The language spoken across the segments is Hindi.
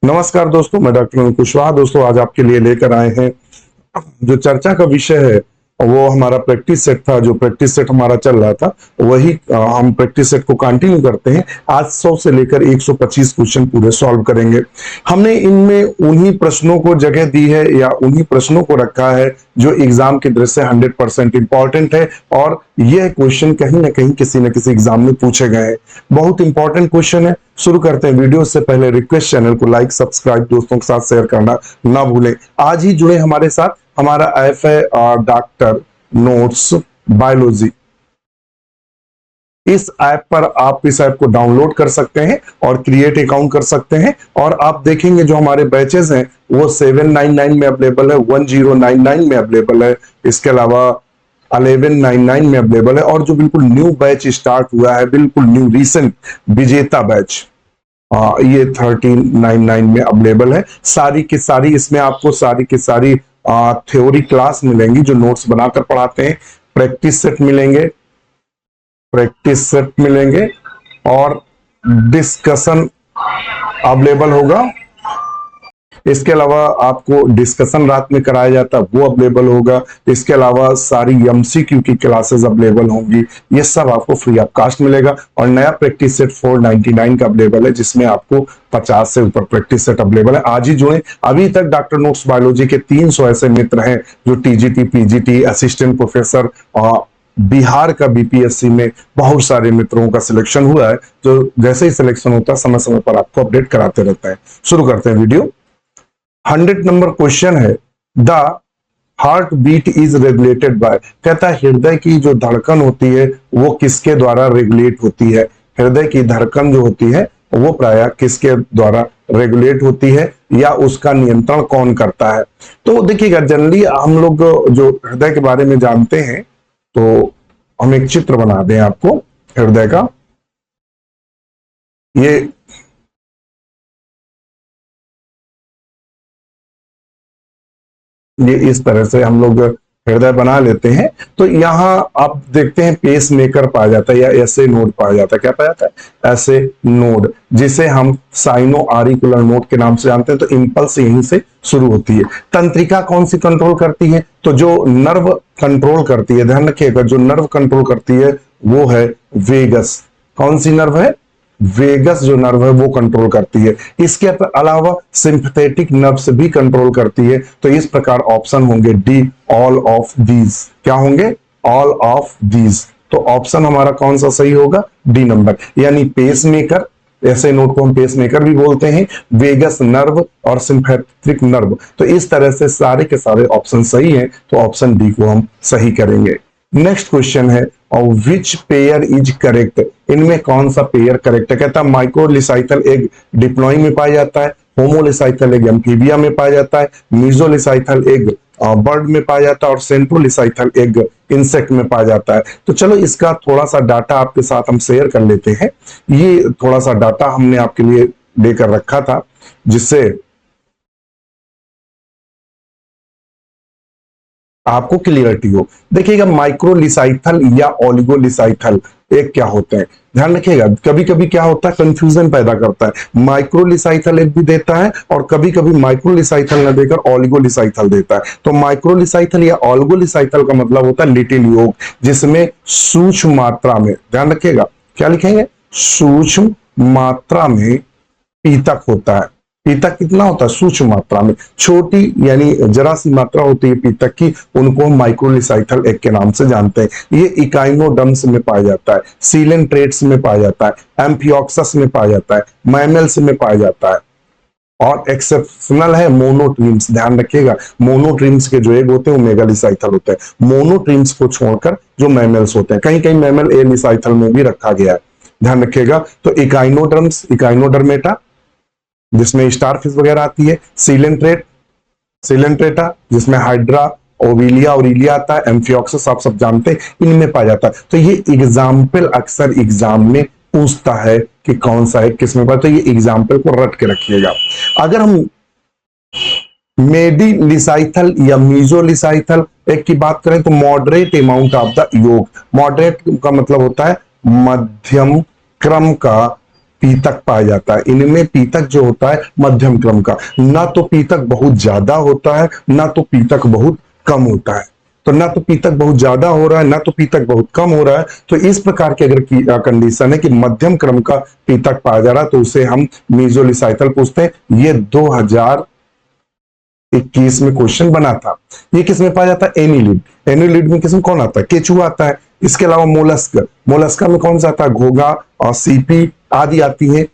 नमस्कार दोस्तों, मैं डॉक्टर अनिल कुशवाहा। दोस्तों, आज आपके लिए लेकर आए हैं जो चर्चा का विषय है वो हमारा प्रैक्टिस सेट था। जो प्रैक्टिस सेट हमारा चल रहा था वही हम प्रैक्टिस सेट को कंटिन्यू करते हैं। आज 100 से लेकर 125 क्वेश्चन पूरे सॉल्व करेंगे। हमने इनमें उन्हीं प्रश्नों को जगह दी है या उन्हीं प्रश्नों को रखा है जो एग्जाम की दृष्टि से 100% इंपॉर्टेंट है, और यह क्वेश्चन कहीं ना कहीं किसी न किसी एग्जाम में पूछे गए हैं। बहुत इंपॉर्टेंट क्वेश्चन है। शुरू करते हैं। वीडियो से पहले रिक्वेस्ट, चैनल को लाइक, सब्सक्राइब, दोस्तों के साथ शेयर करना ना भूलें। आज ही जुड़े हमारे साथ। हमारा ऐप है डॉक्टर नोट्स बायोलॉजी। इस ऐप पर आप इस ऐप को डाउनलोड कर सकते हैं और क्रिएट अकाउंट कर सकते हैं, और आप देखेंगे जो हमारे बैचेस हैं वो 799 में अवेलेबल है, 1099 में अवेलेबल है, इसके अलावा 1199 में अवेलेबल है, और जो बिल्कुल न्यू बैच स्टार्ट हुआ है, बिल्कुल न्यू रिसेंट विजेता बैच, ये 1399 में अवेलेबल है। सारी की सारी इसमें आपको सारी की सारी थ्योरी क्लास मिलेंगी जो नोट्स बनाकर पढ़ाते हैं। प्रैक्टिस सेट मिलेंगे और डिस्कशन अवेलेबल होगा। इसके अलावा आपको डिस्कशन रात में कराया जाता है वो अवेलेबल होगा। इसके अलावा सारी एमसीक्यू की क्लासेस अवेलेबल होंगी। ये सब आपको फ्री ऑफ कास्ट मिलेगा। और नया प्रैक्टिस सेट 499 का अवेलेबल है, जिसमें आपको 50 से ऊपर प्रैक्टिस सेट अवेलेबल है। आज ही जुड़े। अभी तक डॉक्टर नोट्स बायोलॉजी के 300 ऐसे मित्र हैं जो TGT, PGT, assistant professor, Bihar का बीपीएससी में बहुत सारे मित्रों का सिलेक्शन हुआ है, जो जैसे ही सिलेक्शन होता है समय समय पर आपको अपडेट कराते रहता है। शुरू करते हैं वीडियो। 100 नंबर क्वेश्चन है। The heartbeat is regulated by. कहता है हृदय की जो धड़कन होती है वो किसके द्वारा रेगुलेट होती है। हृदय की धड़कन जो होती है वो प्रायः किसके द्वारा रेगुलेट होती है, या उसका नियंत्रण कौन करता है। तो देखिएगा, जनरली हम लोग जो हृदय के बारे में जानते हैं, तो हम एक चित्र बना दें आपको हृदय का। ये इस तरह से हम लोग हृदय बना लेते हैं। तो यहाँ आप देखते हैं पेस मेकर पाया जाता है या ऐसे नोड पाया जाता है। क्या पाया जाता है? ऐसे नोड, जिसे हम साइनो आरिकुलर नोड के नाम से जानते हैं। तो इंपल्स यहीं से शुरू होती है। तंत्रिका कौन सी कंट्रोल करती है? तो जो नर्व कंट्रोल करती है, ध्यान रखिएगा, जो नर्व कंट्रोल करती है वो है वेगस। कौन सी नर्व है? वेगस जो नर्व है वो कंट्रोल करती है। इसके अलावा सिंपैथेटिक नर्व्स भी कंट्रोल करती है। तो इस प्रकार ऑप्शन होंगे डी, ऑल ऑफ दीज। क्या होंगे? All of these. तो ऑप्शन हमारा कौन सा सही होगा? डी नंबर, यानी पेस मेकर। ऐसे नोड को हम पेस मेकर भी बोलते हैं, वेगस नर्व और सिंपैथेटिक नर्व। तो इस तरह से सारे के सारे ऑप्शन सही हैं, तो ऑप्शन डी को हम सही करेंगे। नेक्स्ट क्वेश्चन है, और विच पेयर इज करेक्ट। इनमें कौन सा पेयर करेक्ट है? कहता है माइक्रोलिसाइथल एग डिप्लॉय में पाया जाता है, होमोलिसाइथल एग एम्फीबिया में पाया जाता है, मीजोलिसाइथल एग बर्ड में पाया जाता है, और सेंट्रोलिसाइथल एग इंसेक्ट में पाया जाता है। तो चलो इसका थोड़ा सा डाटा आपके साथ हम शेयर कर लेते हैं। ये थोड़ा सा डाटा हमने आपके लिए लेकर रखा था, जिससे आपको क्लियरिटी हो। देखिएगा, माइक्रोलिसाइथल या ओलिगोलिसाइथल एक क्या होते हैं, ध्यान रखिएगा। कभी कभी क्या होता है, कंफ्यूजन पैदा करता है। माइक्रोलिसाइथल एक भी देता है और कभी कभी माइक्रोलिसाइथल न देकर ओलिगोलिसाइथल देता है। तो माइक्रोलिसाइथल या ओलिगोलिसाइथल का मतलब होता है लिटिल योग, जिसमें सूक्ष्म मात्रा में, ध्यान रखिएगा, क्या लिखेंगे? सूक्ष्म मात्रा में पीतक होता है। पीतक कितना होता है? सूक्ष्म मात्रा में। छोटी यानी जरा सी मात्रा होती है पीतक की, उनको हम माइक्रोलिसाइथल एग के नाम से जानते हैं। ये इकाइनोडर्म्स में पाया जाता है, सीलेंट्रेट्स में पाया जाता है, एम्फियोक्सस में पाया जाता है, मैमल्स में पाया जाता है, और एक्सेप्शनल है मोनोट्रीम्स। ध्यान रखिएगा, मोनोट्रीम्स के जो एग होते हैं वो मेगालिसाइथल होते हैं। मोनोट्रीम्स को छोड़कर जो मैमल्स होते हैं, कहीं कहीं मैमल एलिसाइथल में भी रखा गया है, ध्यान रखिएगा। तो इकाइनोडर्म्स, इकाइनोडर्मेटा जिसमें स्टारफिश वगैरह आती है, सीलेंट्रेट, सीलेंट्रेटा जिसमें हाइड्रा, ओविलिया और इलिया आता है, एम्फियोक्सस आप सब जानते हैं, इनमें पाया जाता है। तो ये एग्जाम्पल अक्सर एग्जाम में पूछता है कि कौन सा है किसमें पाया, तो ये एग्जाम्पल को रट के रखिएगा। अगर हम मेडिलिसाइथल या मीजोलिसाइथल एक की बात करें तो मॉडरेट अमाउंट ऑफ द योग। मॉडरेट का मतलब होता है मध्यम क्रम का पीतक पाया जाता है। इनमें पीतक जो होता है मध्यम क्रम का, ना तो पीतक बहुत ज्यादा होता है ना तो पीतक बहुत कम होता है। तो ना तो पीतक बहुत ज्यादा हो रहा है ना तो पीतक बहुत कम हो रहा है। तो इस प्रकार की अगर कंडीशन है कि मध्यम क्रम का पीतक पाया जा रहा है तो उसे हम मीजोलिसाइथल पूछते हैं। ये 2021 में क्वेश्चन बना था। ये किस में पाया जाता है? एनिलिड। एनिलिड में किसमें कौन आता है? केचुआ आता है। इसके अलावा मोलस्क, मोलस्का में कौन सा आता है? घोगा और सीपी आदि आती है।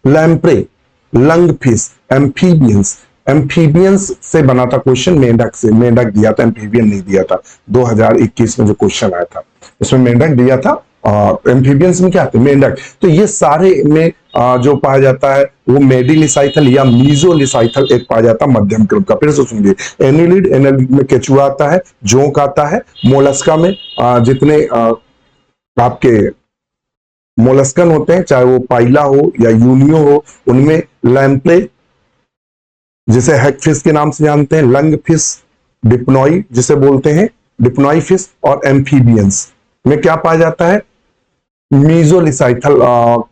Lamprey, lung fish, amphibians, amphibians से बना था क्वेश्चन, मेंढक से, मेंढक दिया था, एम्फीबियन नहीं दिया था। 2021 में जो क्वेश्चन आया था इसमें मेंढक दिया था और एम्फीबियंस में क्या आते हैं? मेंढक। तो ये सारे में जो पाया जाता है वो मेडिलिसाइथल या मीजोलिसाइथल एक पाया जाता है मध्यम क्रम का। फिर से सुनिए, एनिलिड, एनिलिड में केचुआ आता है, जोंक आता है। मोलस्का में जितने आपके मोलस्कन होते हैं, चाहे वो पाइला हो या यूनियो हो, उनमें लैम्प्रे जिसे हैगफिश के नाम से जानते हैं, लंग फिश, डिप्नोई जिसे बोलते हैं डिप्नोई फिश, और एम्फीबियंस में क्या पाया जाता है? मीजोलिसाइथल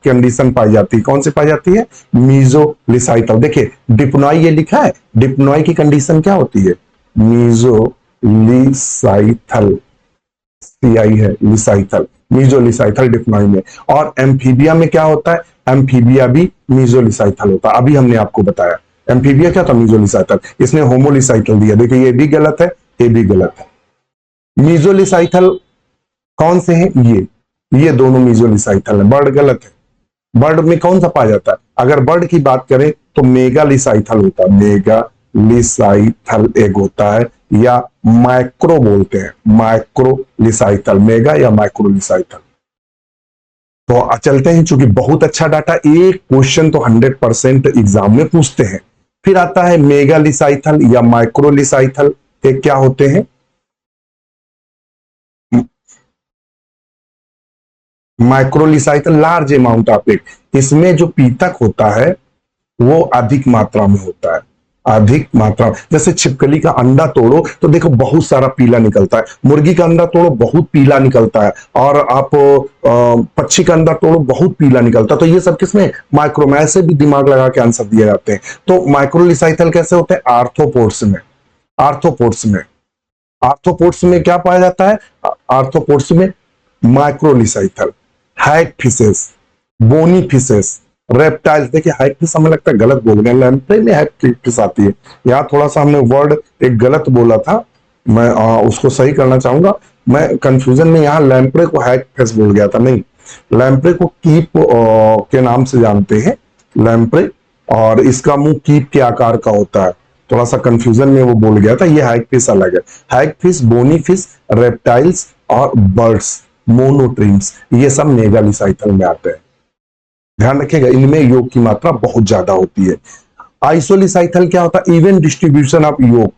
कंडीशन पाई जाती है। कौन सी पाई जाती है? मीजोलिसाइथल। देखिए डिप्नोई ये लिखा है, डिप्नोई की कंडीशन क्या होती है? मीजोलिसाइथल, सीआई है, लिसाइथल, मीजोलिसाइथल डिप्नोई में। और एम्फीबिया में क्या होता है? एम्फीबिया भी मीजोलिसाइथल होता है। अभी हमने आपको बताया एम्फीबिया क्या था? मीजोलिसाइथल। इसने होमोलिसाइथल दिया। देखिए ये भी गलत है, ये भी गलत है। मीजोलिसाइथल कौन से हैं? ये दोनों मीजोलिसाइथल है। बर्ड गलत है। बर्ड में कौन सा पाया जाता है? अगर बर्ड की बात करें तो मेगालिसाइथल होता है, मेगालिसाइथल एक होता है, या माइक्रो बोलते हैं, माइक्रोलिसाइथल, मेगा या माइक्रोलिसाइथल। तो चलते हैं, चूंकि बहुत अच्छा डाटा, एक क्वेश्चन तो 100% एग्जाम में पूछते हैं। फिर आता है मेगालिसाइथल या माइक्रोलिसाइथल, ये क्या होते हैं? माइक्रोलिसाइथल लार्ज अमाउंट ऑफ इट, इसमें जो पीतक होता है वो अधिक मात्रा में होता है, अधिक मात्रा। जैसे छिपकली का अंडा तोड़ो तो देखो बहुत सारा पीला निकलता है, मुर्गी का अंडा तोड़ो बहुत पीला निकलता है, और आप पक्षी का अंडा तोड़ो बहुत पीला निकलता है। तो ये सब किसमें? माइक्रो में। ऐसे भी दिमाग लगा के आंसर दिए जाते हैं। तो माइक्रोलिसाइथल कैसे होते हैं? आर्थ्रोपोड्स में, आर्थ्रोपोड्स में, आर्थ्रोपोड्स में क्या पाया जाता है? आर्थ्रोपोड्स में माइक्रोलिसाइथल, हैग फिशेस, बोनी फिशेस, रेप्टाइल्स। देखिए हैग फिश हमें लगता है गलत बोल गए, लैम्प्रे में हैग फिश आती है। यहाँ थोड़ा सा हमने वर्ड एक गलत बोला था, मैं उसको सही करना चाहूंगा। मैं कंफ्यूजन में यहाँ लैम्प्रे को हैग फिश बोल गया था, नहीं, लैम्प्रे को कीप के नाम से जानते हैं, लैम्प्रे। और इसका मुंह कीप के आकार का होता है, थोड़ा सा कंफ्यूजन में वो बोल गया था। ये हैग फिश अलग है। हैग फिश, बोनी फिश, रेप्टाइल्स और बर्ड्स, मोनोट्रीम्स, ये सब मेगालिसाइथल में आते हैं। ध्यान रखिएगा, इनमें योग की मात्रा बहुत ज्यादा होती है। आइसोलिसाइथल क्या होता है? इवन डिस्ट्रीब्यूशन ऑफ योग।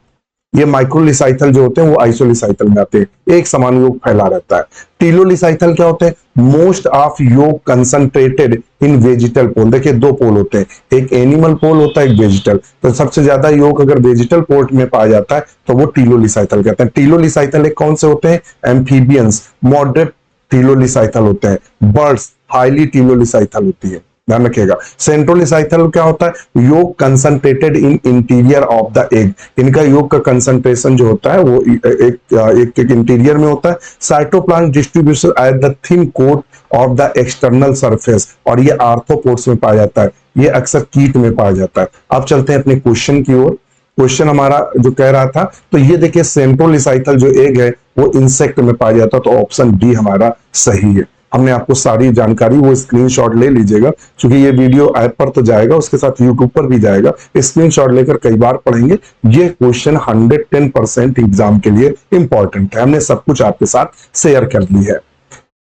ये माइक्रोलिसाइथल जो होते हैं वो आइसोलिसाइथल में आते हैं, एक समान योग फैला रहता है। टीलोलिसाइथल क्या होते हैं? मोस्ट ऑफ योग कंसंट्रेटेड इन वेजिटल पोल। देखिए दो पोल होते हैं, एक एनिमल पोल होता है, एक वेजिटल। तो सबसे ज्यादा योग अगर वेजिटल पोर्ट में पाया जाता है तो वो टीलोलिसाइथल कहते हैं। टीलोलिसाइथल एक कौन से होते हैं? एम्फीबियंस, मॉडरेट टीलोलिसाइथल होते हैं। बर्ड्स हाईली टीलोलिसाइथल होती है, ध्यान रखिएगा। सेंट्रोलिसाइथल क्या होता है? योग concentrated in interior of the egg. इनका योग का कंसंट्रेशन जो होता है वो एक इंटीरियर में होता है। Cytoplasm distribution at the thin coat of the external surface, और ये आर्थ्रोपोड्स में पाया जाता है, ये अक्सर कीट में पाया जाता है। अब चलते हैं अपने क्वेश्चन की ओर। क्वेश्चन हमारा जो कह रहा था, तो ये देखिए सेंट्रोलिसाइथल जो एग है वो इंसेक्ट में पाया जाता है, तो ऑप्शन डी हमारा सही है। हमने आपको सारी जानकारी वो स्क्रीनशॉट ले लीजिएगा, क्योंकि ये वीडियो ऐप पर तो जाएगा, उसके साथ यूट्यूब पर भी जाएगा। स्क्रीनशॉट लेकर कई बार पढ़ेंगे। ये क्वेश्चन 110% एग्जाम के लिए इंपॉर्टेंट है, हमने सब कुछ आपके साथ शेयर कर ली है।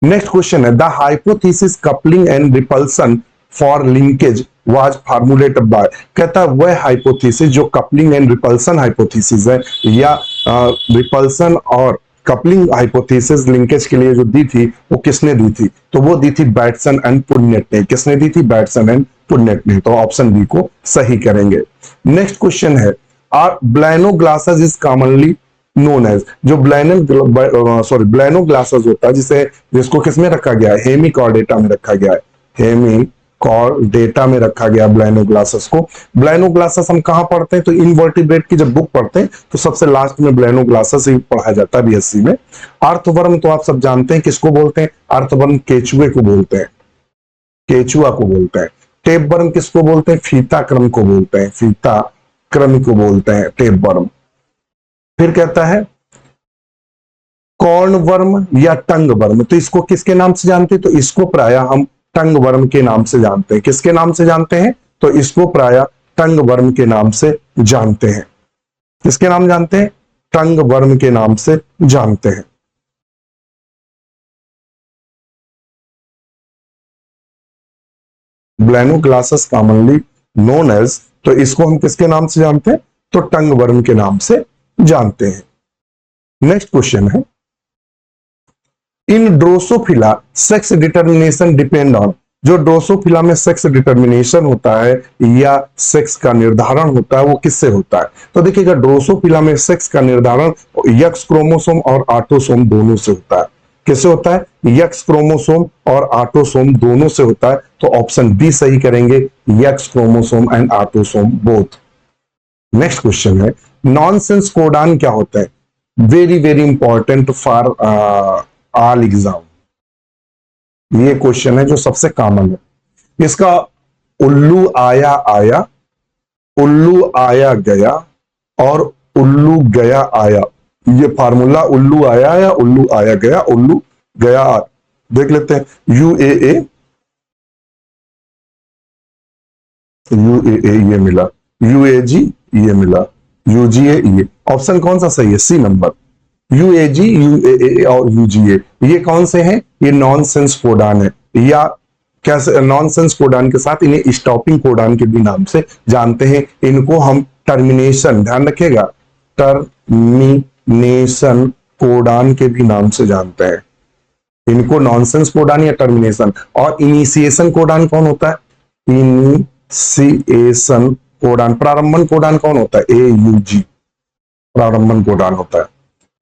नेक्स्ट क्वेश्चन है, the hypothesis coupling and repulsion for linkage was formulated bye. कहता है वह हाइपोथेसिस जो कपलिंग एंड रिपल्सन हाइपोथेसिस है, या रिपल्सन और कपलिंग हाइपोथेसिस लिंकेज के लिए जो दी थी वो किसने दी थी? तो वो दी थी बैटसन एंड पुन्नेट ने। किसने दी थी? बैटसन एंड पुन्नेट ने। तो ऑप्शन बी को सही करेंगे। नेक्स्ट क्वेश्चन है, are balanoglossus is commonly known as. जो ब्लैनोग्लासेस होता है जिसको किसमें रखा गया है? हेमिकॉर्डेटा में रखा गया है, हेमिकॉर्डेटा कॉर्डेटा में रखा गया ब्लाइनोग्लासस को। ब्लाइनोग्लासस हम कहां पढ़ते हैं? तो इनवर्टिब्रेट की जब बुक पढ़ते हैं तो सबसे लास्ट में ब्लाइनोग्लासस ही पढ़ाया जाता है बीएससी में। अर्थवर्म तो आप सब जानते हैं किसको बोलते हैं? अर्थवर्म केचुए को बोलते हैं, केचुआ को बोलते हैं। टेप वर्म किसको बोलते हैं? फीता क्रम को बोलते हैं, फीता क्रम को बोलते हैं टेप वर्म। फिर कहता है कॉर्न वर्म या टंग वर्म, तो इसको किसके नाम से जानते हैं? तो इसको प्राय हम टंग वर्म के नाम से जानते हैं। किसके नाम से जानते हैं? तो इसको प्राय टंग वर्म के नाम से जानते हैं। किसके नाम जानते हैं? टंग वर्म के नाम से जानते हैं। ब्लाइनोग्लासस कॉमनली नोन एज, तो इसको हम किसके नाम से जानते हैं? तो टंग वर्म के नाम से जानते हैं। नेक्स्ट क्वेश्चन है, इन Drosophila sex determination depend on, जो ड्रोसोफिला में सेक्स डिटर्मिनेशन होता है या सेक्स का निर्धारण होता है वो किससे होता है? तो देखिएगा ड्रोसोफिला में सेक्स का निर्धारण एक्स क्रोमोसोम और ऑटोसोम दोनों से होता है। किससे होता है? एक्स क्रोमोसोम और ऑटोसोम दोनों से होता है। तो ऑप्शन बी सही करेंगे, x chromosome and autosome both. Next question है, नॉनसेंस कोडान क्या होता है? Very very important for all exam, ये क्वेश्चन है जो सबसे कॉमन है। इसका उल्लू आया आया, उल्लू आया गया और उल्लू गया आया, ये फार्मूला उल्लू आया या उल्लू आया गया, उल्लू गया आया। देख लेते हैं, यूएए यूएए ये मिला, यूएजी ये मिला, यूजीए ये। ऑप्शन कौन सा सही है? सी नंबर, यूएजी, यूएए और यूजीए, ये कौन से हैं? ये नॉनसेंस कोडान है, या कैसे नॉनसेंस कोडान के साथ इन्हें स्टॉपिंग कोडान के भी नाम से जानते हैं। इनको हम टर्मिनेशन, ध्यान रखिएगा, टर्मिनेशन कोडान के भी नाम से जानते हैं। इनको नॉनसेंस कोडान या टर्मिनेशन। और इनिशिएशन कोडान कौन होता है? इनिशिएशन कोडान, प्रारंभन कोडान कौन होता है? एयूजी, प्रारंभन कोडान होता है।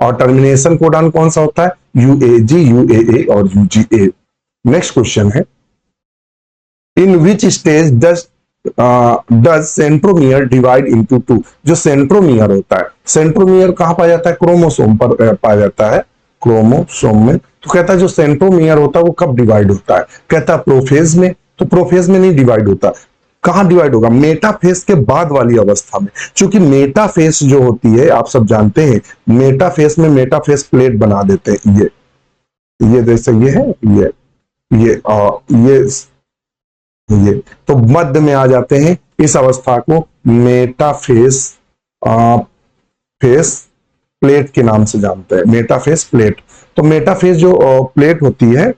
और टर्मिनेशन कोडान कौन सा होता है? यूएजी, यूएए और यूजीए। नेक्स्ट क्वेश्चन है, in which stage does centromere divide into two? जो सेंट्रोमियर होता है, सेंट्रोमियर कहां पाया जाता है? क्रोमोसोम पर पाया जाता है, क्रोमोसोम में। तो कहता है जो सेंट्रोमियर होता है वो कब डिवाइड होता है? कहता है प्रोफेज में। तो प्रोफेज में नहीं डिवाइड होता, कहां डिवाइड होगा? मेटाफेज के बाद वाली अवस्था में। क्योंकि मेटाफेज जो होती है आप सब जानते हैं, मेटाफेज में मेटाफेज प्लेट बना देते हैं, ये जैसे ये है, ये तो मध्य में आ जाते हैं। इस अवस्था को मेटाफेज फेस प्लेट के नाम से जानते हैं, मेटाफेज प्लेट। तो मेटाफेज जो प्लेट होती है,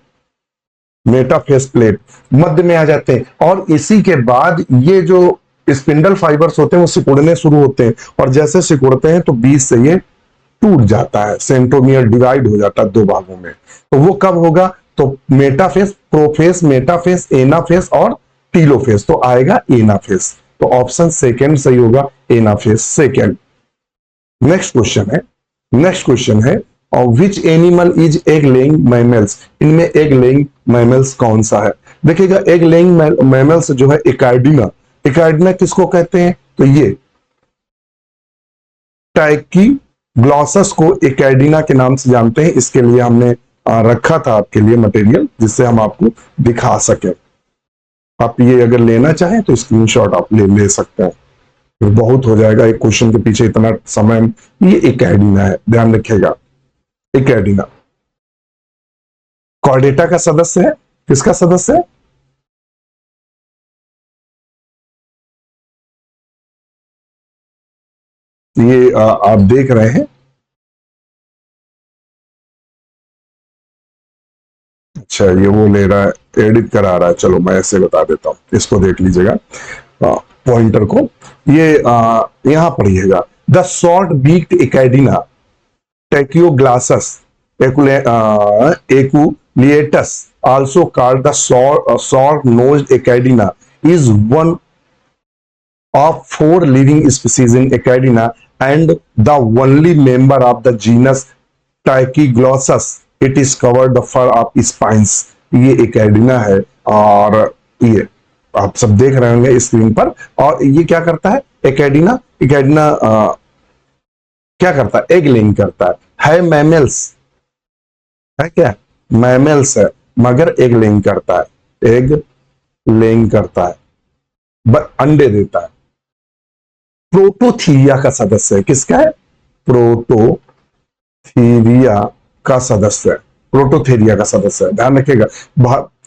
मेटाफेज प्लेट मध्य में आ जाते हैं। और इसी के बाद ये जो स्पिंडल फाइबर्स होते हैं वो सिकुड़ने शुरू होते हैं, और जैसे सिकुड़ते हैं तो बीच से ये टूट जाता है, सेंट्रोमियर डिवाइड हो जाता है दो भागों में। तो वो कब होगा? तो मेटाफेज, प्रोफेज, मेटाफेज, एनाफेज और टीलोफेज। तो आएगा एनाफेज। तो ऑप्शन सेकंड सही होगा, एनाफेज सेकंड। नेक्स्ट क्वेश्चन है और which animal is egg laying mammals? इनमें एग लेइंग मैमल्स कौन सा है? देखिएगा, एग लेइंग मैमल्स जो है एकार्डिना, एकार्डिना किसको कहते हैं? तो ये टाइकीग्लॉसस को एकार्डिना के नाम से जानते हैं। इसके लिए हमने रखा था आपके लिए मटेरियल, जिससे हम आपको दिखा सके। आप ये अगर लेना चाहें तो स्क्रीनशॉट आप ले सकते हैं, तो बहुत हो जाएगा एक क्वेश्चन के पीछे इतना समय। ये एकार्डिना है, ध्यान रखिएगा, एकार्डिना कॉर्डेटा का सदस्य है। किसका सदस्य है? ये आप देख रहे हैं, अच्छा ये वो ले रहा है, एडिट करा रहा है। चलो मैं ऐसे बता देता हूं, इसको देख लीजिएगा पॉइंटर को। ये यहां पढ़िएगा, the short beaked echidna tachyglossus aculeatus also called the short-nosed echidna is one of 4 living species in echidna and the only member of the genus Tachyglossus. It is covered the fur of spines. ये echidna है और ये आप सब देख रहे होंगे स्क्रीन पर। और ये क्या करता है, एकेडिना, एकेडिना क्या करता है, एग लेइंग करता है मैमल्स, है क्या, मैमल्स है मगर एग लेइंग करता है, एग लेइंग करता है, अंडे देता है। प्रोटोथीरिया का सदस्य है, किसका है, प्रोटोथीरिया का सदस्य है, प्रोटोथीरिया का सदस्य है, ध्यान रखिएगा।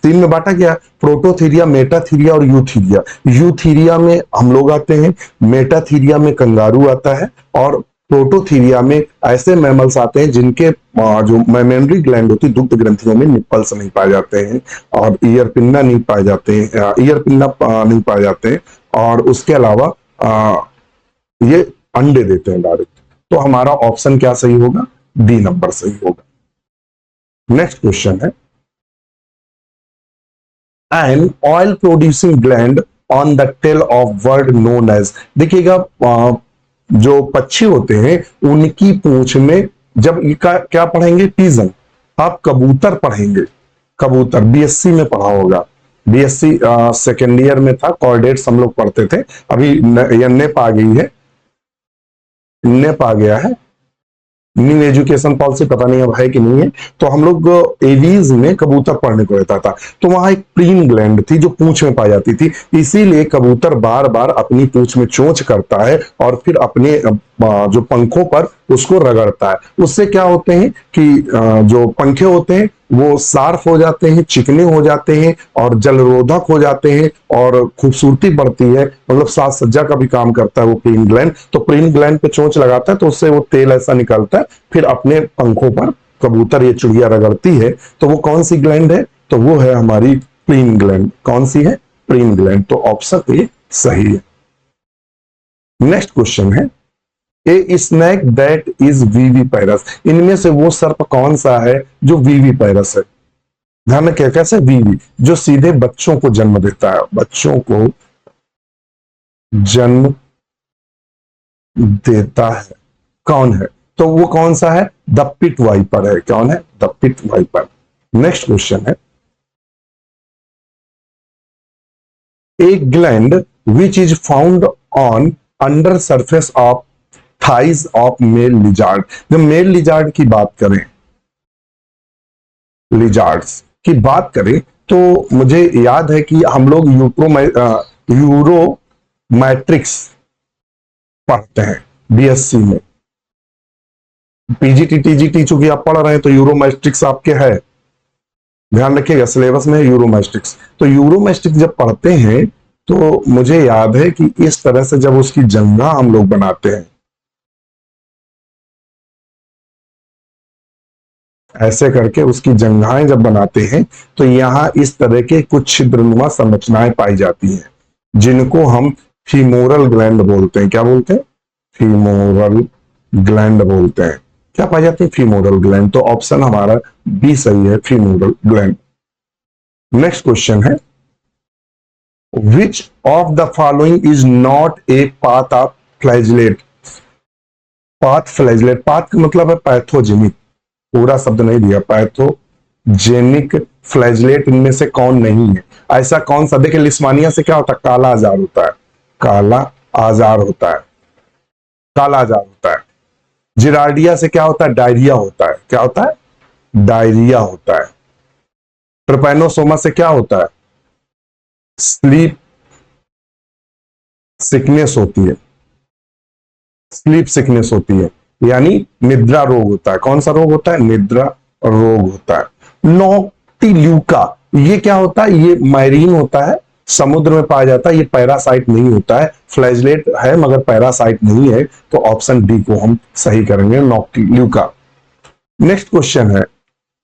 तीन में बांटा गया, प्रोटोथीरिया, मेटाथीरिया और यूथीरिया। यूथीरिया में हम लोग आते हैं, मेटाथीरिया में कंगारू आता है, और प्रोटोथीरिया में ऐसे मैमल्स आते हैं जिनके जो मेमेनरी ग्लैंड होती है, दुग्ध ग्रंथियों में निप्पल्स नहीं पाए जाते हैं, और ईयर पिन्ना नहीं पाए जाते हैं, ईयर पिन्ना नहीं पाए जाते हैं, और उसके अलावा ये अंडे देते हैं डायरेक्ट। तो हमारा ऑप्शन क्या सही होगा, डी नंबर सही होगा। नेक्स्ट क्वेश्चन है, an oil producing gland on the tail of bird known as. देखिएगा, जो पक्षी होते हैं उनकी पूंछ में, जब क्या पढ़ेंगे, पिजन, आप कबूतर पढ़ेंगे, कबूतर बीएससी में पढ़ा होगा, बीएससी सेकेंड ईयर में था, कॉर्डेट्स हम लोग पढ़ते थे, अभी नेप आ गई है, नेप आ गया है, न्यू एजुकेशन पॉलिसी पता नहीं अब है कि नहीं है। तो हम लोग एवीज में कबूतर पढ़ने को रहता था, तो वहां एक प्रीन ग्लैंड थी जो पूंछ में पाई जाती थी, इसीलिए कबूतर बार बार अपनी पूंछ में चोंच करता है और फिर अपने जो पंखों पर उसको रगड़ता है। उससे क्या होते हैं कि जो पंखे होते हैं वो सार्फ हो जाते हैं, चिकने हो जाते हैं और जलरोधक हो जाते हैं, और खूबसूरती बढ़ती है, मतलब साज सज्जा का भी काम करता है वो प्रीन ग्लैंड। तो प्रीन ग्लैंड पे चोंच लगाता है तो उससे वो तेल ऐसा निकलता है, फिर अपने पंखों पर कबूतर ये चिड़िया रगड़ती है। तो वो कौन सी ग्लैंड है, तो वो है हमारी प्रीन ग्लैंड। कौन सी है, प्रीन ग्लैंड। तो ऑप्शन ए सही है। नेक्स्ट क्वेश्चन है, ए स्नैक दैट इज वीवीपैरस। इनमें से वो सर्प कौन सा है जो वीवीपैरस है, ध्यान रखिए, कैसे, वीवी जो सीधे बच्चों को जन्म देता है, बच्चों को जन्म देता है, कौन है, तो वो कौन सा है, द पिट वाइपर है। कौन है, the pit viper. Next question है, a gland which is found on under surface of thighs of male lizard. जब मेल लिजार्ड की बात करें, लिजार्ड्स की बात करें, तो मुझे याद है कि हम लोग यूरो मैट्रिक्स पढ़ते हैं बीएससी में, पीजीटी टीजीटी चूंकि आप पढ़ रहे हैं तो यूरो मैट्रिक्स आपके है, ध्यान रखिएगा सिलेबस में यूरो मैट्रिक्स। तो यूरो मैट्रिक्स जब पढ़ते हैं तो मुझे याद है कि इस तरह से जब उसकी जंगा हम लोग बनाते हैं, ऐसे करके उसकी जंघाएं जब बनाते हैं, तो यहां इस तरह के कुछ छिद्रनुमा संरचनाएं पाई जाती हैं, जिनको हम फीमोरल ग्लैंड बोलते हैं। क्या बोलते हैं, फीमोरल ग्लैंड बोलते हैं। क्या पाई जाती है, फीमोरल ग्लैंड। तो ऑप्शन हमारा बी सही है, फीमोरल ग्लैंड। नेक्स्ट क्वेश्चन है, which of the following is not a path of flagellate. Path flagellate, path का मतलब है पैथोजेनिक, पूरा शब्द नहीं दिया, पैथोजेनिक फ्लैजलेट इनमें से कौन नहीं है। ऐसा कौन सा, देखिए लिस्मानिया से क्या होता है, काला आजार होता है, काला आजार होता है, काला आजार होता है। जिरार्डिया से क्या होता है, डायरिया होता है। क्या होता है, डायरिया होता है। ट्रिपैनोसोमा से क्या होता है, स्लीप सिकनेस होती है, स्लीप सिकनेस होती है, यानी निद्रा रोग होता है। कौन सा रोग होता है, निद्रा रोग होता है। नॉक्टिल्यूका, ये क्या होता है, ये मैरीन होता है, समुद्र में पाया जाता है, ये पैरासाइट नहीं होता है, फ्लैजलेट है मगर पैरासाइट नहीं है। तो ऑप्शन डी को हम सही करेंगे, नॉक्टिल्यूका। नेक्स्ट क्वेश्चन है,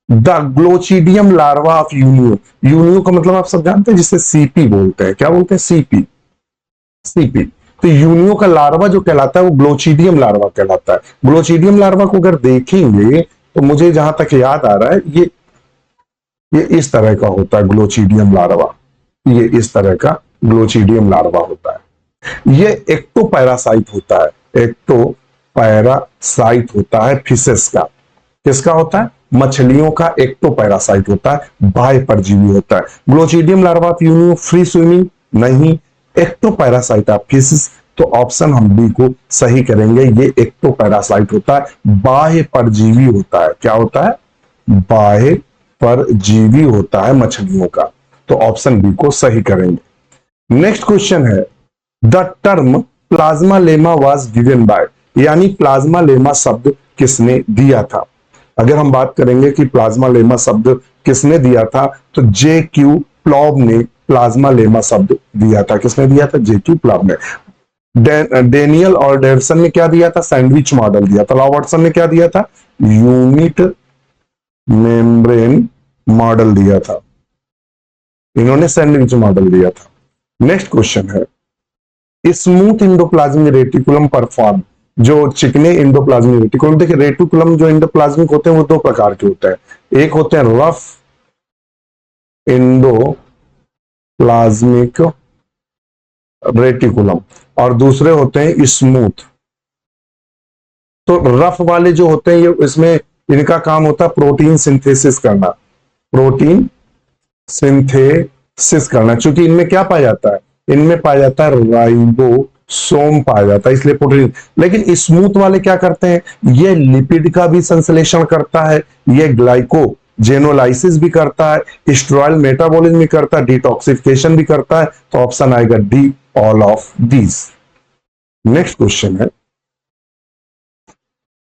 the glochidium larva of Unio. Unio का मतलब आप सब जानते हैं, जिसे सीपी बोलते हैं। क्या बोलते हैं, सीपी, सीपी। तो यूनियो का लार्वा जो कहलाता है वो ग्लोचिडियम लार्वा कहलाता है। ग्लोचिडियम लार्वा को अगर देखेंगे तो मुझे जहां तक याद आ रहा है, ये इस तरह का होता है ग्लोचिडियम लार्वा, ये इस तरह का ग्लोचिडियम लार्वा होता है। ये एक्टोपैरासाइट होता है, एक्टोपैरासाइट होता है फिशेस का। किसका होता है, मछलियों का एक्टोपैरासाइट होता है, बाह्य परजीवी होता है। Glochidium larva of Unio free swimming, नहीं, एक्टोपैरासाइट ऑफ फिश, तो ऑप्शन हम बी को सही करेंगे। ये एक्टोपैरासाइट होता है, बाह्य परजीवी होता है। क्या होता है? बाह्य परजीवी होता है मछलियों का, तो ऑप्शन बी को सही करेंगे। नेक्स्ट क्वेश्चन है, the term plasma lemma was given by, यानी प्लाज्मा लेमा शब्द किसने दिया था? अगर हम बात करेंगे कि प्लाज्मा लेमा शब्द किसने दिया था, तो जे क्यू प्लॉब ने प्लाज्मा लेमा शब्द दिया था। किसने दिया था? जे क्यू प्लॉब ने। डेनियल और डेवसन ने क्या दिया था? सैंडविच मॉडल दिया था। रॉबर्टसन ने क्या दिया था? यूनिट मेम्ब्रेन मॉडल दिया था। इन्होंने सैंडविच मॉडल दिया था। नेक्स्ट क्वेश्चन है, स्मूथ इंडोप्लाज्मिक रेटिकुलम परफॉर्म, जो चिकने इंडोप्लाज्मिक रेटिकुलम, देखिए रेटिकुलम जो इंडोप्लाज्मिक होते हैं वो दो प्रकार के होते हैं, एक होते हैं रफ इंडोप्लाज्मिक रेटिकुलम और दूसरे होते हैं स्मूथ। तो रफ वाले जो होते हैं ये इसमें इनका काम होता है प्रोटीन सिंथेसिस करना, प्रोटीन सिंथेसिस करना। क्योंकि इनमें क्या पाया जाता है? इनमें पाया जाता है राइबोसोम पाया जाता है, इसलिए प्रोटीन। लेकिन स्मूथ वाले क्या करते हैं? ये लिपिड का भी संश्लेषण करता है, ये ग्लाइकोजेनोलाइसिस भी करता है, स्टेरॉयल मेटाबॉलिज्म भी करता है, डिटॉक्सिफिकेशन भी करता है। तो ऑप्शन आएगा D, all of these. Next question है,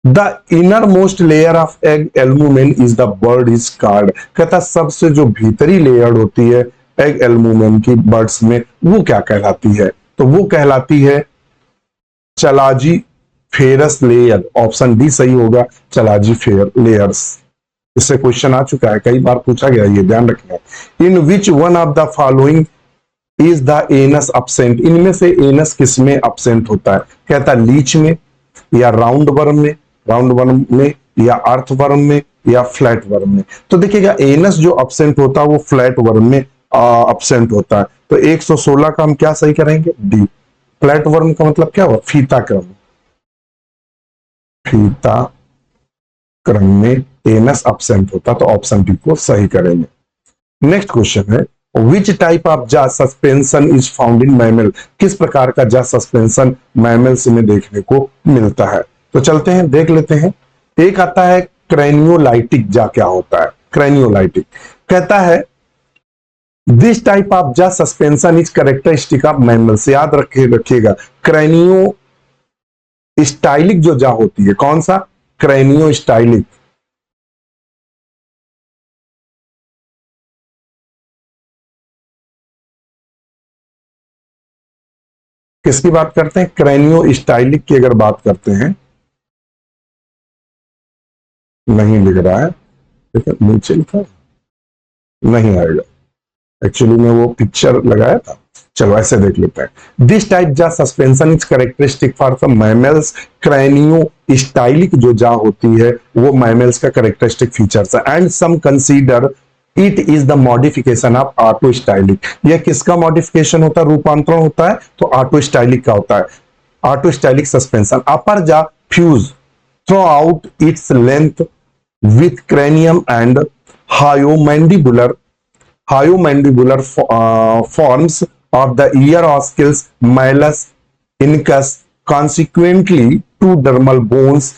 the inner most layer of egg albumen is the bird is called, कहता सबसे जो भीतरी लेयर होती है एग एल्बुमेन की बर्ड्स में, वो क्या कहलाती है? तो वो कहलाती है चलाजी फेरस लेयर। ऑप्शन डी सही होगा, चलाजी फेर लेयर्स। इससे क्वेश्चन आ चुका है, कई बार पूछा गया, ये ध्यान रखना। In which one of the following is the anus absent, इनमें से एनस किसमें अपसेंट होता है? कहता लीच में, या राउंड वर्म में, या अर्थ वर्म में, या फ्लैट वर्म में। तो देखिएगा एनस जो अपसेंट होता है वो फ्लैट वर्म में अपसेंट होता है। तो 116 का हम क्या सही करेंगे? डी। फ्लैट वर्म का मतलब क्या हुआ? फीता क्रम, फीता क्रम में एनस अपसेंट होता, तो ऑप्शन डी को सही करेंगे। नेक्स्ट क्वेश्चन है, विच टाइप ऑफ जा suspension is found in mammal, किस प्रकार का जा सस्पेंशन मैमल्स में देखने को मिलता है? तो चलते हैं देख लेते हैं। एक आता है क्रेनियोलाइटिक जा, क्या होता है क्रेनियोलाइटिक? कहता है दिस टाइप ऑफ जा suspension is characteristic of mammals, याद रखिएगा क्रेनियो स्टाइलिक जो जा होती है, कौन सा? क्रेनियो स्टाइलिक। किसकी बात करते हैं? क्रेनियो स्टाइलिक की अगर बात करते हैं, नहीं लिख रहा है, ठीक है, नीचे लिखा नहीं आएगा। एक्चुअली में वो पिक्चर लगाया था, चलो ऐसे देख लेते हैं। This type jaw suspension is characteristic for the mammals, craniostylic जो जा होती है वो मैमल्स का कैरेक्टरिस्टिक फीचर्स है। And some consider it is the modification of ऑटो स्टाइलिक, यह किसका मॉडिफिकेशन होता है? रूपांतरण होता है, तो ऑटो स्टाइलिक का होता है। ऑटो स्टाइलिक सस्पेंशन अपर जा fuse through out its length with cranium and hyomandibular forms of the ear oscillus malleus incus, consequently two dermal bones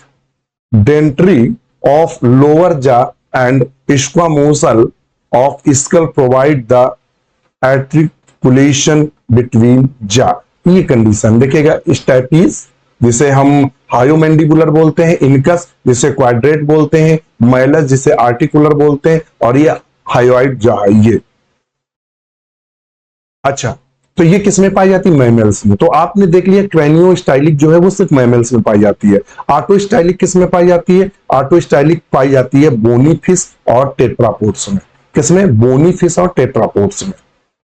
dentary of lower jaw and squamosal of skull provide the articulation between jaw। ये कंडीशन देखिएगा, स्टैपीज जिसे हम हायोमैंडिबुलर बोलते हैं, इनकस जिसे क्वाड्रेट बोलते हैं, मैलस जिसे आर्टिकुलर बोलते हैं, और ये हायोइड जो है ये। अच्छा, तो ये किसमें पाई जाती है? मैमल्स में। तो आपने देख लिया क्रेनियो स्टाइलिक जो है वो सिर्फ मैमल्स में पाई जाती है। ऑटो स्टाइलिक किसमें पाई जाती है? ऑटो स्टाइलिक पाई जाती है बोनी फिश और टेट्रापोड्स में। किसमें? बोनी फिश और टेट्रापोड्स में।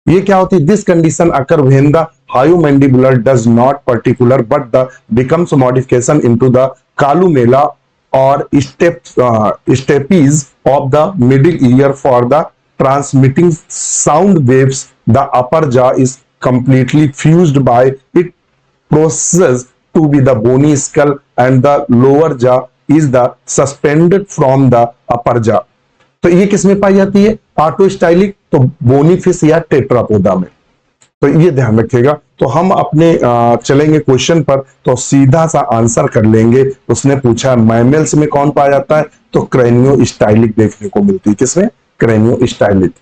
ये क्या होती है? This condition occur when the hyomandibular does not particular but the becomes modification into the columella और stapes of the middle ear for the transmitting sound waves. The upper jaw is completely fused by it process to be the bony skull and the lower jaw is the suspended from the upper jaw। तो ये किसमें पाई जाती है? ऑटो स्टाइलिक, तो बोनी फिश या टेट्रापोडा में। तो ये ध्यान रखिएगा। तो हम अपने चलेंगे क्वेश्चन पर, तो सीधा सा आंसर कर लेंगे। उसने पूछा मैमल्स में कौन पाया जाता है, तो क्रेनियोस्टाइलिक देखने को मिलती है। किसमें? क्रेनियोस्टाइलिक।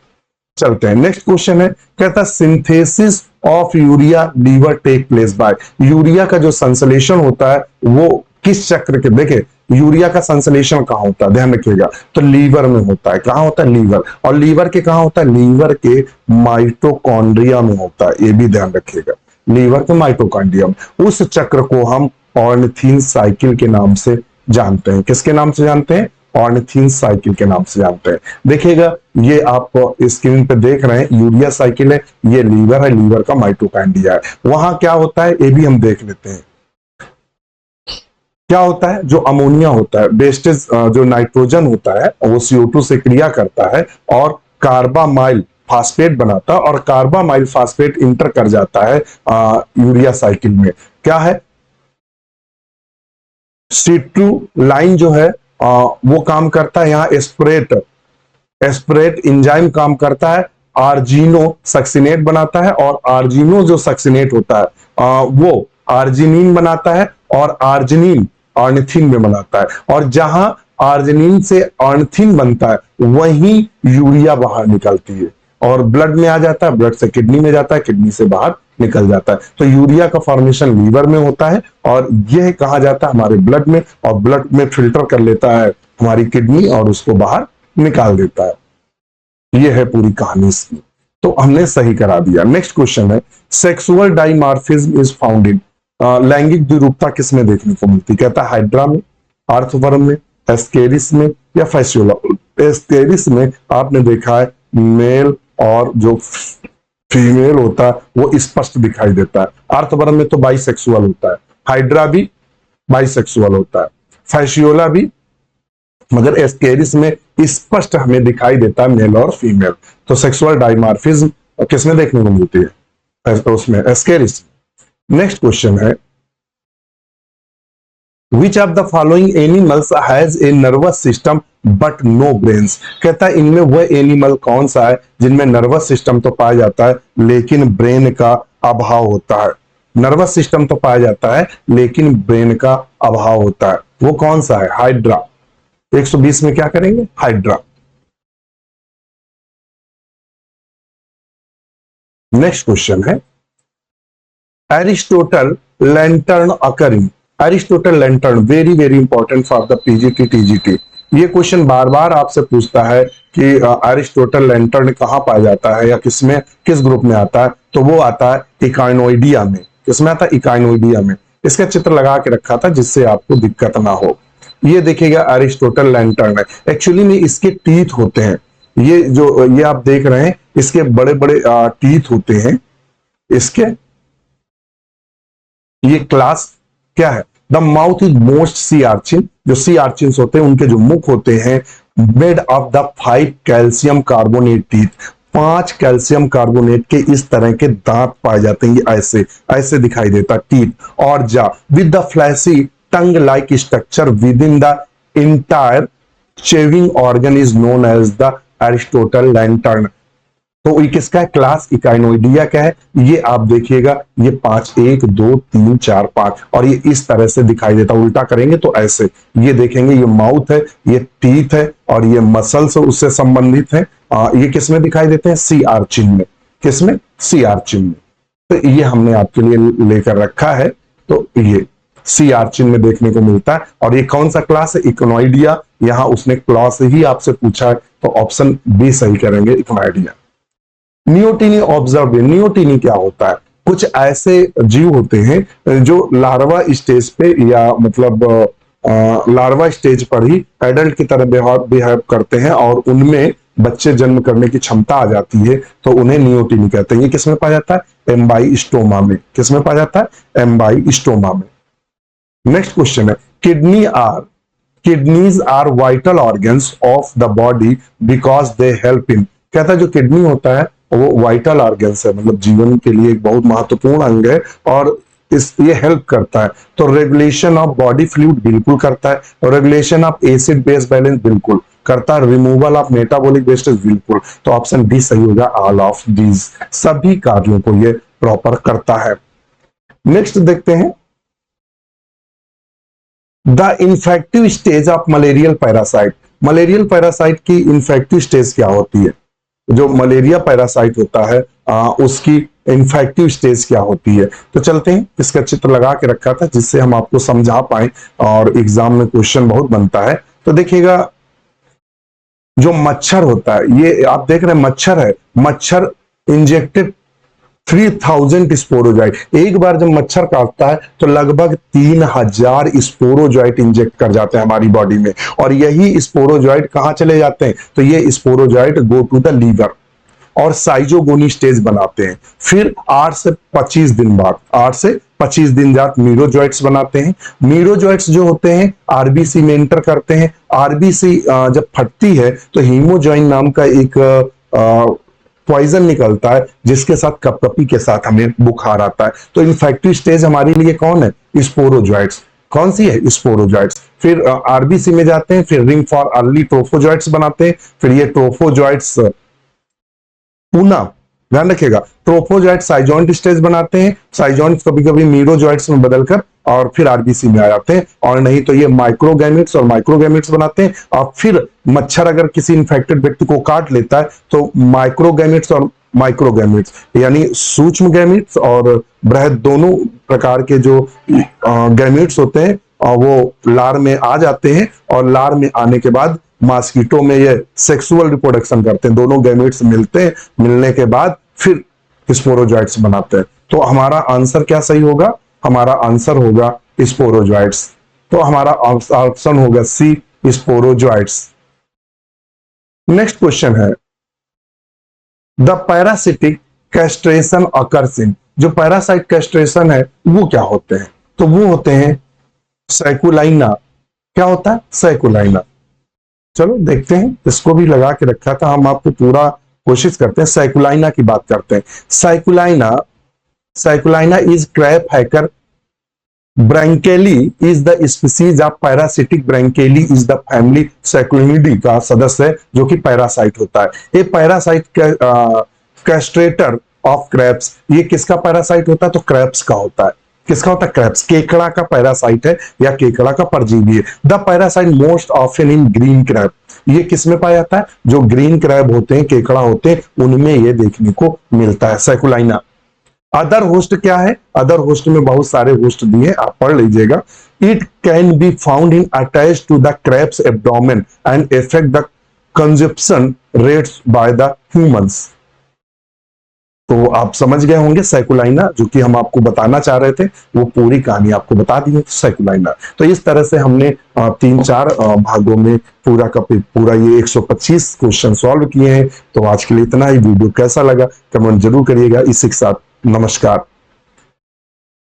चलते हैं, नेक्स्ट क्वेश्चन है, कहता synthesis of urea liver take place by. Urea का जो संश्लेषण होता है वो किस चक्र के, देखे यूरिया का संश्लेषण कहां होता है, ध्यान रखिएगा, तो लीवर में होता है। कहां होता है? लीवर। और लीवर के कहां होता है? लीवर के माइटोकॉन्ड्रिया में होता है, ये भी ध्यान रखिएगा, लीवर के माइटोकॉन्ड्रिया में। उस चक्र को हम ऑर्निथिन साइकिल के नाम से जानते हैं। किसके नाम से जानते हैं? ऑर्निथिन साइकिल के नाम से जानते हैं। देखिएगा, ये आप स्क्रीन पे देख रहे हैं, यूरिया साइकिल है, ये लीवर है, लीवर का माइटोकॉन्ड्रिया है। वहां क्या होता है ये भी हम देख लेते हैं। क्या होता है? जो अमोनिया होता है, वेस्टेज जो नाइट्रोजन होता है वो CO2 से क्रिया करता है और कार्बामाइल फास्फेट बनाता है, और कार्बामाइल फास्फेट इंटर कर जाता है यूरिया साइकिल में। क्या है? C2 लाइन जो है वो काम करता है, यहाँ एस्परेट इंजाइम काम करता है, आर्जिनो सक्सिनेट बनाता है, और आर्जिनो जो सक्सिनेट होता है वो आर्जिनिन बनाता है, और आर्जिनिन ऑर्निथिन में बनाता है। और जहां आर्जिनिन से ऑर्निथिन बनता है वहीं यूरिया बाहर निकलती है और ब्लड में आ जाता है, ब्लड से किडनी में जाता है, किडनी से बाहर निकल जाता है। तो यूरिया का फॉर्मेशन लीवर में होता है और यह कहा जाता है हमारे ब्लड में, और ब्लड में फिल्टर कर लेता है हमारी किडनी और उसको बाहर निकाल देता है। यह है पूरी कहानी इसकी। तो हमने सही करा दिया। नेक्स्ट क्वेश्चन है, sexual dimorphism is found in. लैंगिक द्विरूपता किसमें देखने को मिलती? कहता है हाइड्रा में, अर्थवर्म में, एस्केरिस में, या फैसियोला। एस्केरिस में आपने देखा है मेल और जो फीमेल होता है वो स्पष्ट दिखाई देता है। अर्थवर्म में तो बाइसेक्सुअल होता है, हाइड्रा भी बाइसेक्सुअल होता है, फैसियोला भी, मगर एस्केरिस में स्पष्ट हमें दिखाई देता है मेल और फीमेल। तो सेक्सुअल डाइमॉर्फिज्म किसमें देखने को मिलती है? उसमें, एस्केरिस। नेक्स्ट क्वेश्चन है, which of the following animals has a nervous system but no brains. कहता है इनमें वह एनिमल कौन सा है जिनमें नर्वस सिस्टम तो पाया जाता है लेकिन ब्रेन का अभाव होता है। नर्वस सिस्टम तो पाया जाता है लेकिन ब्रेन का अभाव होता है, वो कौन सा है? हाइड्रा। 120 में क्या करेंगे? हाइड्रा। नेक्स्ट क्वेश्चन है, Aristotle lantern occurring. Aristotle lantern very very important for the PGT TGT. ये क्वेश्चन बार बार आपसे पूछता है कि एरिस्टोटल लैंटर्न कहां पाया जाता है या किसमें, किस ग्रुप में आता है? तो वो आता है इकाइनोइडिया में। किसमें आता है? इकाइनोइडिया में। इसका चित्र लगा के रखा था जिससे आपको दिक्कत ना हो। ये देखिएगा एरिस्टोटल लैंटर्न है। एक्चुअली में इसके टीथ होते हैं, ये जो ये आप देख रहे हैं इसके बड़े बड़े टीथ होते हैं इसके। ये क्लास क्या है? द माउथ इज मोस्ट सी आर्चिन। जो सी आर्चिन होते हैं उनके जो मुख होते हैं made of the 5 calcium carbonate teeth. 5 calcium carbonate के इस तरह के दांत पाए जाते हैं। ये ऐसे ऐसे दिखाई देता टीथ। और जा with the fleshy tongue like structure within the entire chewing organ is known as the Aristotle lantern. तो ये किसका है? क्लास इकाइनोइडिया का है। ये आप देखिएगा, ये 5 1 2 3 4 5, और ये इस तरह से दिखाई देता। उल्टा करेंगे तो ऐसे। ये देखेंगे, ये माउथ है, ये टीथ है, और ये मसल्स उससे संबंधित है। ये किसमें दिखाई देते हैं? सी आर्चिन में। किसमें? सी आर्चिन में। तो ये हमने आपके लिए लेकर रखा है। तो ये सी आर्चिन में देखने को मिलता है। और ये कौन सा क्लास है? इकोनोइडिया। यहां उसने क्लास ही आपसे पूछा है, तो ऑप्शन बी सही करेंगे, इकोनोइडिया। नियोटिनी ऑब्जर्व। नियोटिनी क्या होता है? कुछ ऐसे जीव होते हैं जो लार्वा स्टेज पे या मतलब लार्वा स्टेज पर ही एडल्ट की तरह बिहेव करते हैं और उनमें बच्चे जन्म करने की क्षमता आ जाती है, तो उन्हें नियोटिनी कहते हैं। ये किसमें पाया जाता है? एम्बाइस्टोमा में। किसमें पाया जाता है? एम्बाइस्टोमा में। नेक्स्ट क्वेश्चन है, kidneys are vital organs of the body because they help in. कहता है जो किडनी होता है वो वाइटल ऑर्गन्स है, मतलब जीवन के लिए एक बहुत महत्वपूर्ण अंग है और ये हेल्प करता है। तो रेगुलेशन ऑफ बॉडी फ्लूइड बिल्कुल करता है, और regulation of acid base balance बिल्कुल करता है, रिमूवल ऑफ मेटाबॉलिक वेस्टेज बिल्कुल। तो ऑप्शन डी सही होगा, ऑल ऑफ दीज। सभी कार्यों को ये प्रॉपर करता है। नेक्स्ट देखते हैं, the infective stage of malarial parasite. Malarial parasite की इन्फेक्टिव स्टेज क्या होती है? जो मलेरिया पैरासाइट होता है उसकी इन्फेक्टिव स्टेज क्या होती है? तो चलते हैं, इसका चित्र लगा के रखा था जिससे हम आपको समझा पाए और एग्जाम में क्वेश्चन बहुत बनता है। तो देखिएगा, जो मच्छर होता है, ये आप देख रहे हैं मच्छर है, मच्छर इंजेक्टेड 3000 स्पोरोजॉइट। एक बार जब मच्छर काटता है तो लगभग 3000 स्पोरोजॉइट इंजेक्ट कर जाते हैं हमारी बॉडी में, और यही स्पोरोजॉइट कहां चले जाते हैं? तो ये sporozoite go to the liver और साइजोगोनी स्टेज बनाते हैं। फिर 8 से 25 दिन बाद, 8 से 25 दिन बाद मीरोजॉइट्स बनाते हैं। मीरोजॉइट्स जो होते हैं आरबीसी में एंटर करते हैं। आरबीसी जब फटती है तो हीमोजॉइन नाम का एक पॉइजन निकलता है जिसके साथ कपकपी के साथ हमें बुखार आता है। तो इन्फेक्टिव स्टेज हमारे लिए कौन है? स्पोरोजॉइट्स। कौन सी है? स्पोरोजॉइट्स। फिर आरबीसी में जाते हैं, फिर रिंग फॉर अर्ली ट्रोफोजॉइट्स बनाते हैं। फिर ये ट्रोफोजॉइट्स पुनः ध्यान रखिएगा, ट्रोफोजॉइट साइजॉइंट स्टेज बनाते हैं। साइजॉइंट कभी कभी मीरोजॉइट्स में बदलकर और फिर आरबीसी में आ जाते हैं, और नहीं तो ये माइक्रोगैमेट्स और माइक्रोगैमेट्स बनाते हैं। और फिर मच्छर अगर किसी इन्फेक्टेड व्यक्ति को काट लेता है तो माइक्रोगैमेट्स और माइक्रोगैमेट्स यानी सूक्ष्म गैमेट्स और बृहद दोनों प्रकार के जो गैमेट्स होते हैं वो लार में आ जाते हैं, और लार में आने के बाद मॉस्किटो में ये सेक्सुअल रिप्रोडक्शन करते हैं। दोनों गैमेट्स मिलते हैं, मिलने के बाद फिर स्पोरोजॉइट्स बनाते हैं। तो हमारा आंसर क्या सही होगा? हमारा आंसर होगा स्पोरोजॉइट्स। तो हमारा ऑप्शन होगा सी, स्पोरोजॉइट्स। नेक्स्ट क्वेश्चन है, the parasitic castration occurs in. जो पैरासाइट कैस्ट्रेशन है वो क्या होते हैं? तो वो होते हैं सैकुलाइना। क्या होता है? सैकुलाइना। चलो देखते हैं, इसको भी लगा के रखा था, हम आपको पूरा कोशिश करते हैं। सैकुलाइना की बात करते हैं। Sacculina is crab hacker branchially is the species of parasitic. Branchially is the family sacculinidae का सदस्य है जो कि पैरासाइट होता है। ये पैरासाइट कैस्ट्रेटर ऑफ क्रैप्स। ये किसका पैरासाइट होता है? तो क्रैप्स का होता है। किसका होता है? क्रैप्स। केकड़ा का पैरासाइट है या केकड़ा का परजीवी है। The parasite most often in green crab. ये किसमें पाया जाता है? जो ग्रीन क्रैब होते हैं, केकड़ा होते हैं, उनमें ये देखने को मिलता है, सैकुलाइना। अदर होस्ट क्या है? अदर होस्ट में बहुत सारे होस्ट दिए, आप पढ़ लीजिएगा। It can be found in attach to the crabs abdomen and affect the consumption rates by the humans. तो आप समझ गए होंगे सैकुलाइना, जो कि हम आपको बताना चाह रहे थे, वो पूरी कहानी आपको बता दी है सैकुलाइना। तो इस तरह से हमने 3-4 भागों में पूरा का पूरा ये 125 क्वेश्चन सॉल्व किए हैं। तो आज के लिए इतना ही। वीडियो कैसा लगा कमेंट जरूर करिएगा। इसी के साथ नमस्कार।